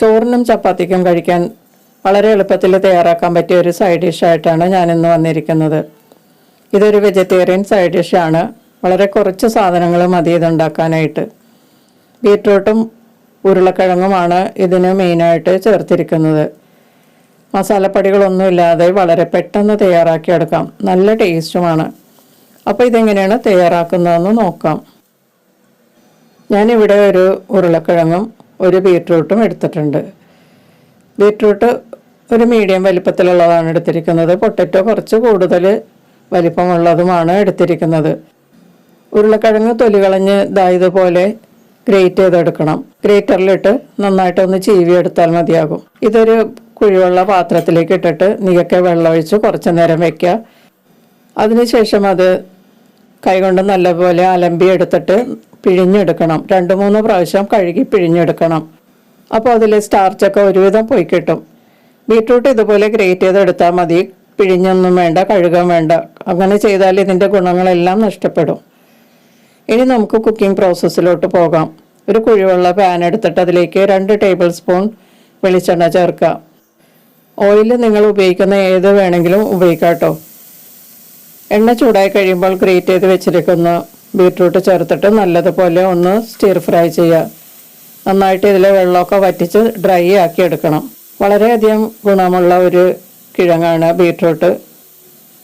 ചോറിനും ചപ്പാത്തിക്കും കഴിക്കാൻ വളരെ എളുപ്പത്തിൽ തയ്യാറാക്കാൻ പറ്റിയ ഒരു സൈഡ് ഡിഷായിട്ടാണ് ഞാനിന്ന് വന്നിരിക്കുന്നത്. ഇതൊരു വെജിറ്റേറിയൻ സൈഡ് ഡിഷാണ്. വളരെ കുറച്ച് സാധനങ്ങൾ മതി ഇതുണ്ടാക്കാനായിട്ട്. ബീറ്റ്റൂട്ടും ഉരുളക്കിഴങ്ങുമാണ് ഇതിന് മെയിനായിട്ട് ചേർത്തിരിക്കുന്നത്. മസാലപ്പൊടികളൊന്നുമില്ലാതെ വളരെ പെട്ടെന്ന് തയ്യാറാക്കിയെടുക്കാം. നല്ല ടേസ്റ്റുമാണ്. അപ്പോൾ ഇതെങ്ങനെയാണ് തയ്യാറാക്കുന്നതെന്ന് നോക്കാം. ഞാനിവിടെ ഒരു ഉരുളക്കിഴങ്ങും ഒരു ബീറ്റ്റൂട്ടും എടുത്തിട്ടുണ്ട്. ബീറ്റ്റൂട്ട് ഒരു മീഡിയം വലിപ്പത്തിലുള്ളതാണ് എടുത്തിരിക്കുന്നത്. പൊട്ടറ്റോ കുറച്ച് കൂടുതൽ വലിപ്പമുള്ളതുമാണ് എടുത്തിരിക്കുന്നത്. ഉരുളക്കിഴങ്ങ് തൊലി കളഞ്ഞ് ഇതുപോലെ ഗ്രേറ്റ് ചെയ്തെടുക്കണം. ഗ്രേറ്ററിലിട്ട് നന്നായിട്ടൊന്ന് ചീവിയെടുത്താൽ മതിയാകും. ഇതൊരു കുഴിയുള്ള പാത്രത്തിലേക്ക് ഇട്ടിട്ട് നികക്കെ വെള്ളമൊഴിച്ച് കുറച്ച് നേരം വയ്ക്കുക. അതിനുശേഷം അത് കൈകൊണ്ട് നല്ലപോലെ അലമ്പി എടുത്തിട്ട് പിഴിഞ്ഞെടുക്കണം. 2-3 പ്രാവശ്യം കഴുകി പിഴിഞ്ഞെടുക്കണം. അപ്പോൾ അതിൽ സ്റ്റാർച്ചൊക്കെ ഒരുവിധം പോയി കിട്ടും. ബീറ്റ്റൂട്ട് ഇതുപോലെ ഗ്രേറ്റ് ചെയ്തെടുത്താൽ മതി. പിഴിഞ്ഞൊന്നും വേണ്ട, കഴുകാൻ വേണ്ട. അങ്ങനെ ചെയ്താൽ ഇതിൻ്റെ ഗുണങ്ങളെല്ലാം നഷ്ടപ്പെടും. ഇനി നമുക്ക് കുക്കിംഗ് പ്രോസസ്സിലോട്ട് പോകാം. ഒരു കുഴിവുള്ള പാൻ എടുത്തിട്ട് അതിലേക്ക് 2 ടേബിൾ സ്പൂൺ വെളിച്ചെണ്ണ ചേർക്കുക. ഓയിൽ നിങ്ങൾ ഉപയോഗിക്കുന്ന ഏത് വേണമെങ്കിലും ഉപയോഗിക്കാം കേട്ടോ. എണ്ണ ചൂടായി കഴിയുമ്പോൾ ഗ്രേറ്റ് ചെയ്ത് വെച്ചിരിക്കുന്ന ബീറ്റ്റൂട്ട് ചേർത്തിട്ട് നല്ലതുപോലെ ഒന്ന് സ്റ്റിർ ഫ്രൈ ചെയ്യുക. നന്നായിട്ട് ഇതിലെ വെള്ളമൊക്കെ വറ്റിച്ച് ഡ്രൈ ആക്കി എടുക്കണം. വളരെയധികം ഗുണമുള്ള ഒരു കിഴങ്ങാണ് ബീറ്റ്റൂട്ട്.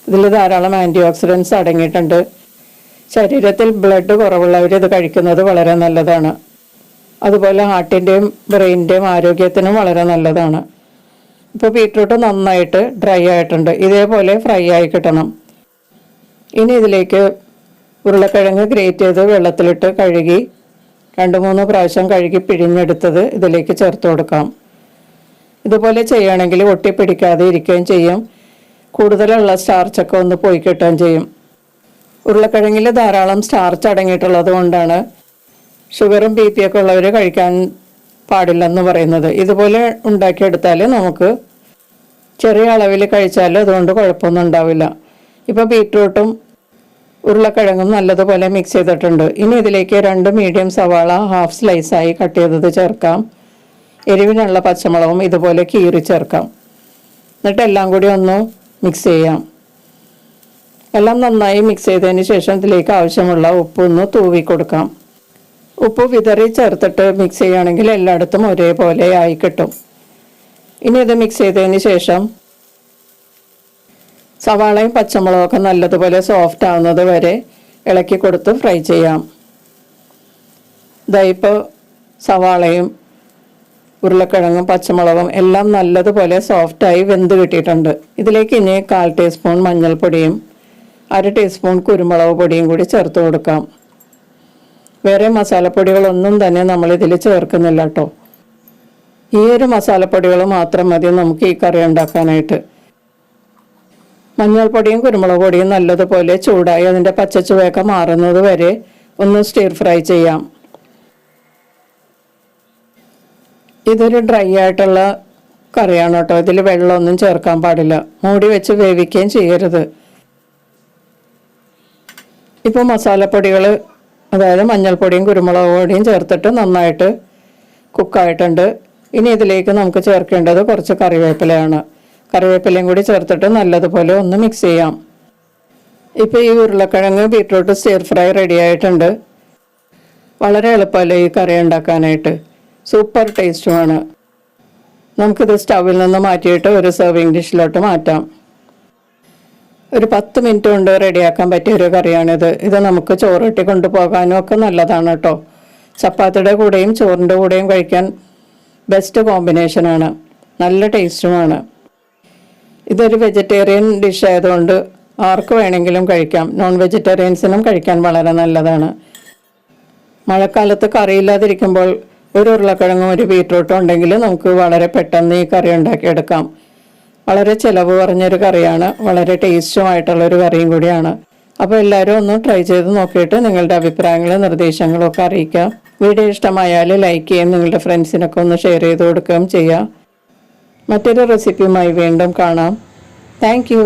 ഇതിൽ ധാരാളം ആൻറ്റി ഓക്സിഡൻസ് അടങ്ങിയിട്ടുണ്ട്. ശരീരത്തിൽ ബ്ലഡ് കുറവുള്ളവർ ഇത് കഴിക്കുന്നത് വളരെ നല്ലതാണ്. അതുപോലെ ഹാർട്ടിൻ്റെയും ബ്രെയിനിൻ്റെയും ആരോഗ്യത്തിനും വളരെ നല്ലതാണ്. ഇപ്പോൾ ബീറ്റ്റൂട്ട് നന്നായിട്ട് ഡ്രൈ ആയിട്ടുണ്ട്. ഇതേപോലെ ഫ്രൈ ആയി കിട്ടണം. ഇനി ഇതിലേക്ക് ഉരുളക്കിഴങ്ങ് ഗ്രേറ്റ് ചെയ്ത് വെള്ളത്തിലിട്ട് കഴുകി 2-3 പ്രാവശ്യം കഴുകി പിഴിഞ്ഞെടുത്തത് ഇതിലേക്ക് ചേർത്ത് കൊടുക്കാം. ഇതുപോലെ ചെയ്യുകയാണെങ്കിൽ ഒട്ടിപ്പിടിക്കാതെ ഇരിക്കുകയും ചെയ്യും. കൂടുതലുള്ള സ്റ്റാർച്ചൊക്കെ ഒന്ന് പോയി കിട്ടുകയും ചെയ്യും. ഉരുളക്കിഴങ്ങിൽ ധാരാളം സ്റ്റാർച്ച് അടങ്ങിയിട്ടുള്ളത് കൊണ്ടാണ് ഷുഗറും BP ഒക്കെ ഉള്ളവർ കഴിക്കാൻ പാടില്ലെന്ന് പറയുന്നത്. ഇതുപോലെ ഉണ്ടാക്കിയെടുത്താൽ നമുക്ക് ചെറിയ അളവിൽ കഴിച്ചാൽ അതുകൊണ്ട് കുഴപ്പമൊന്നും ഉണ്ടാവില്ല. ഇപ്പോൾ ബീറ്റ്റൂട്ടും ഉരുളക്കിഴങ്ങും നല്ലതുപോലെ മിക്സ് ചെയ്തിട്ടുണ്ട്. ഇനി ഇതിലേക്ക് 2 മീഡിയം സവാള ഹാഫ് സ്ലൈസായി കട്ട് ചെയ്തത് ചേർക്കാം. എരിവിനുള്ള പച്ചമുളകും ഇതുപോലെ കീറി ചേർക്കാം. എന്നിട്ട് എല്ലാം കൂടി ഒന്ന് മിക്സ് ചെയ്യാം. എല്ലാം നന്നായി മിക്സ് ചെയ്തതിന് ശേഷം ഇതിലേക്ക് ആവശ്യമുള്ള ഉപ്പ് ഒന്ന് തൂവി കൊടുക്കാം. ഉപ്പ് വിതറി ചേർത്തിട്ട് മിക്സ് ചെയ്യുകയാണെങ്കിൽ എല്ലായിടത്തും ഒരേപോലെ ആയി കിട്ടും. ഇനി ഇത് മിക്സ് ചെയ്തതിന് ശേഷം സവാളയും പച്ചമുളകൊക്കെ നല്ലതുപോലെ സോഫ്റ്റ് ആവുന്നത് വരെ ഇളക്കി കൊടുത്ത് ഫ്രൈ ചെയ്യാം. ഇപ്പോൾ സവാളയും ഉരുളക്കിഴങ്ങും പച്ചമുളകും എല്ലാം നല്ലതുപോലെ സോഫ്റ്റായി വെന്ത് കിട്ടിയിട്ടുണ്ട്. ഇതിലേക്ക് ഇനി 1/4 ടീസ്പൂൺ മഞ്ഞൾപ്പൊടിയും 1/2 ടീസ്പൂൺ കുരുമുളക് പൊടിയും കൂടി ചേർത്ത് കൊടുക്കാം. വേറെ മസാലപ്പൊടികളൊന്നും തന്നെ നമ്മളിതിൽ ചേർക്കുന്നില്ല കേട്ടോ. ഈ ഒരു മസാലപ്പൊടികൾ മാത്രം മതി നമുക്ക് ഈ കറി ഉണ്ടാക്കാനായിട്ട്. മഞ്ഞൾപ്പൊടിയും കുരുമുളക് പൊടിയും നല്ലതുപോലെ ചൂടായി അതിൻ്റെ പച്ചച്ചുവയൊക്കെ മാറുന്നത് വരെ ഒന്ന് സ്റ്റിർ ഫ്രൈ ചെയ്യാം. ഇതൊരു ഡ്രൈ ആയിട്ടുള്ള കറിയാണ് കേട്ടോ. ഇതിൽ വെള്ളമൊന്നും ചേർക്കാൻ പാടില്ല. മൂടി വെച്ച് വേവിക്കുകയും ചെയ്യരുത്. ഇപ്പോൾ മസാലപ്പൊടികൾ, അതായത് മഞ്ഞൾപ്പൊടിയും കുരുമുളക് പൊടിയും ചേർത്തിട്ട് നന്നായിട്ട് കുക്കായിട്ടുണ്ട്. ഇനി ഇതിലേക്ക് നമുക്ക് ചേർക്കേണ്ടത് കുറച്ച് കറിവേപ്പിലയാണ്. കറിവേപ്പിലയും കൂടി ചേർത്തിട്ട് നല്ലതുപോലെ ഒന്ന് മിക്സ് ചെയ്യാം. ഇപ്പോൾ ഈ ഉരുളക്കിഴങ്ങ് ബീറ്റ്റൂട്ട് സ്റ്റിർ ഫ്രൈ റെഡി ആയിട്ടുണ്ട്. വളരെ എളുപ്പമല്ലേ ഈ കറി ഉണ്ടാക്കാനായിട്ട്. സൂപ്പർ ടേസ്റ്റുമാണ്. നമുക്കിത് സ്റ്റൗവിൽ നിന്ന് മാറ്റിയിട്ട് ഒരു സെർവിങ് ഡിഷിലോട്ട് മാറ്റാം. ഒരു 10 മിനിറ്റ് കൊണ്ട് റെഡിയാക്കാൻ പറ്റിയ ഒരു കറിയാണിത്. ഇത് നമുക്ക് ചോറിട്ടി കൊണ്ടുപോകാനും ഒക്കെ നല്ലതാണ് കേട്ടോ. ചപ്പാത്തിയുടെ കൂടെയും ചോറിൻ്റെ കൂടെയും കഴിക്കാൻ ബെസ്റ്റ് കോമ്പിനേഷനാണ്. നല്ല ടേസ്റ്റുമാണ്. ഇതൊരു വെജിറ്റേറിയൻ ഡിഷ് ആയതുകൊണ്ട് ആർക്ക് വേണമെങ്കിലും കഴിക്കാം. നോൺ വെജിറ്റേറിയൻസിനും കഴിക്കാൻ വളരെ നല്ലതാണ്. മഴക്കാലത്ത് കറിയില്ലാതിരിക്കുമ്പോൾ ഒരു ഉരുളക്കിഴങ്ങും ഒരു ബീറ്റ്റൂട്ടും ഉണ്ടെങ്കിൽ നമുക്ക് വളരെ പെട്ടെന്ന് ഈ കറി ഉണ്ടാക്കിയെടുക്കാം. വളരെ ചിലവ് കുറഞ്ഞൊരു കറിയാണ്. വളരെ ടേസ്റ്റുമായിട്ടുള്ളൊരു കറിയും കൂടിയാണ്. അപ്പോൾ എല്ലാവരും ഒന്ന് ട്രൈ ചെയ്ത് നോക്കിയിട്ട് നിങ്ങളുടെ അഭിപ്രായങ്ങളും നിർദ്ദേശങ്ങളും ഒക്കെ അറിയിക്കുക. വീഡിയോ ഇഷ്ടമായാൽ ലൈക്ക് ചെയ്യുകയും നിങ്ങളുടെ ഫ്രണ്ട്സിനൊക്കെ ഒന്ന് ഷെയർ ചെയ്ത് കൊടുക്കുകയും ചെയ്യുക. മറ്റൊരു റെസിപ്പിയുമായി വീണ്ടും കാണാം. Thank you.